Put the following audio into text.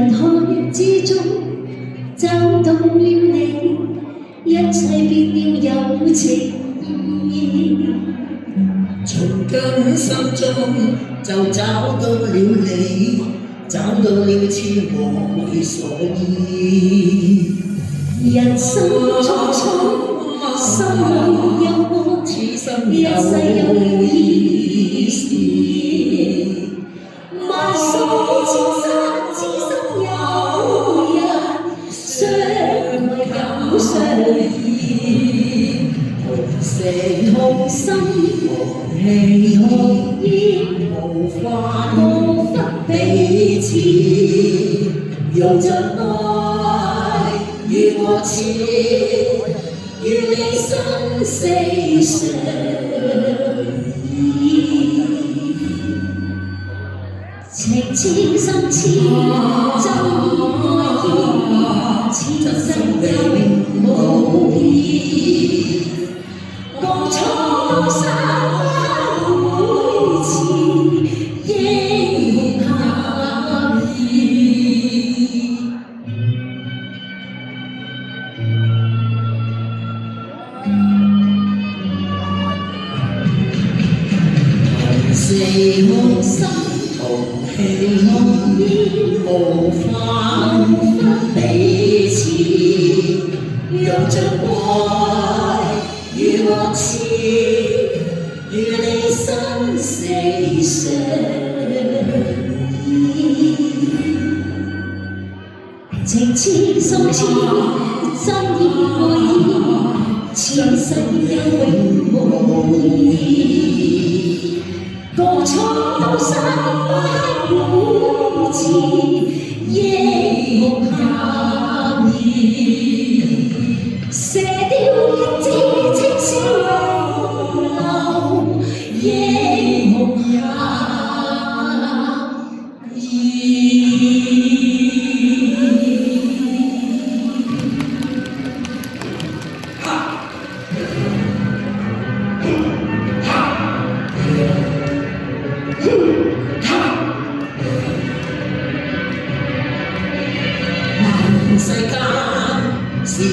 人海之中找到了你，一切變了有情意。從今生中就找到了你，找到了千和所依。人生匆匆，心裏有我，一世有了意思。萬水千山，此生有人相愛感相依，同食同心，同氣同煙，無分彼此，用盡愛與我纏，與你生死相依。情似深似真愛意，此生永無異。共闖高山不會遲，英雄合意。同死同心，同氣同煙，無分彼此，用盡愛與我纏，與你生死相依。情似深似真愛意，此生永無異。共闖高山不會遲，英雄合意。